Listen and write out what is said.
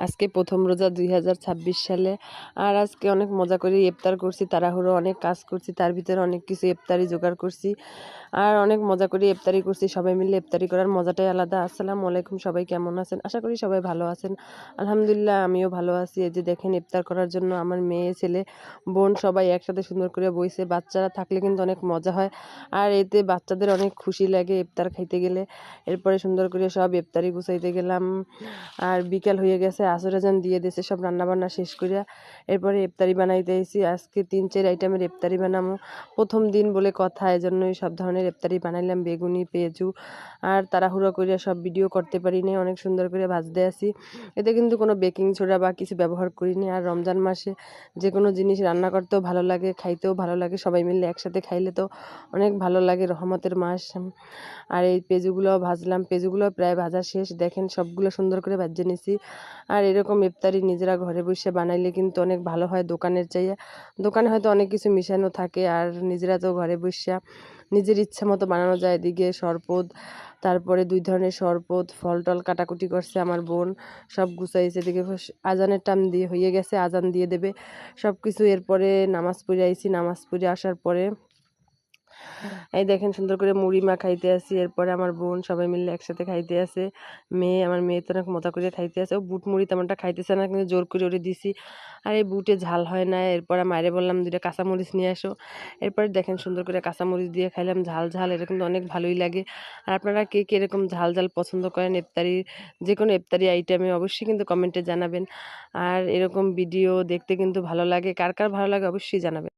আজকে প্রথম রোজা 2026 সালে। আর আজকে অনেক মজা করে ইফতার করছি, তাড়াহুড়ো অনেক কাজ করছি, তার ভিতরে অনেক কিছু ইফতারি জোগাড় করছি আর অনেক মজা করে ইফতারি করছি। সবাই মিলে ইফতারি করার মজাটাই আলাদা। আসসালামু আলাইকুম, সবাই কেমন আছেন? আশা করি সবাই ভালো আছেন। আলহামদুলিল্লাহ আমিও ভালো আছি। এই যে দেখেন, ইফতার করার জন্য আমার মেয়ে, ছেলে, বোন সবাই একসাথে সুন্দর করে বইছে। বাচ্চারা থাকলে কিন্তু অনেক মজা হয় আর এতে বাচ্চাদের অনেক খুশি লাগে ইফতার খাইতে গেলে। এরপরে সুন্দর করে সব ইফতারি গুছাইতে গেলাম আর বিকাল হয়ে গেছে, আসর আজান দিয়ে দিয়েছে সব রান্নাবান্না শেষ করিয়া। এরপরে ইফতারি বানাইতে আইছি। আজকে 3-4 আইটেমের ইফতারি বানাবো, প্রথম দিন বলে কথা, এজন্যই সব ধরনের ইফতারি বানাইলাম। বেগুনি, পেঁয়াজু আর তাড়াহুড়ো করিয়া সব ভিডিও করতে পারি নাই, অনেক সুন্দর করে ভাজতে আসি। এতে কিন্তু কোনো বেকিং সোডা বা কিছু ব্যবহার করিনি। আর রমজান মাসে যে কোনো জিনিস রান্না করতেও ভালো লাগে, খাইতেও ভালো লাগে, সবাই মিলে একসাথে খাইলে তো অনেক ভালো লাগে, রহমতের মাস। আর এই পেঁয়াজুগুলোও ভাজলাম, পেঁয়াজুগুলো প্রায় ভাজা শেষ। দেখেন সবগুলো সুন্দর করে ভাজে নিছি। আর এরকম ইফতারি নিজেরা ঘরে বসে বানাইলে কিন্তু অনেক ভালো হয় দোকানের চাইয়া। দোকানে হয়তো অনেক কিছু মিশানো থাকে, আর নিজেরা তো ঘরে বসে নিজের ইচ্ছা মতো বানানো যায়। এদিকে শরবত, তারপরে 2 ধরনের শরবত, ফল টল কাটাকুটি করছে আমার বোন, সব গুছাইছে। এদিকে আজানের টাইম দিয়ে হয়ে গেছে, আজান দিয়ে দেবে সব কিছু। এরপরে নামাজ পড়ে আইছি, নামাজ পড়ে আসার পরে এই দেখেন সুন্দর করে মুড়ি মা খাইতে আসি। এরপরে আমার বোন সবাই মিলে একসাথে খাইতে আসে। আমার মেয়ে তো অনেক মজা করে খাইতে আসে। ও বুট মুড়ি তেমনটা খাইতেছে না, কিন্তু জোর করে ওরে দিছি। আর এই বুটে ঝাল হয় না। এরপরে মায়েরে বললাম 2টা কাঁচামরিচ নিয়ে আসো। এরপরে দেখেন সুন্দর করে কাঁচামরিচ দিয়ে খাইলাম, ঝাল ঝাল, এটা কিন্তু অনেক ভালোই লাগে। আর আপনারা কে কে এরকম ঝাল ঝাল পছন্দ করেন ইফতারি, যে কোনো ইফতারি আইটেমে অবশ্যই কিন্তু কমেন্টে জানাবেন। আর এরকম ভিডিও দেখতে কিন্তু ভালো লাগে, কার কার ভালো লাগে অবশ্যই জানাবেন।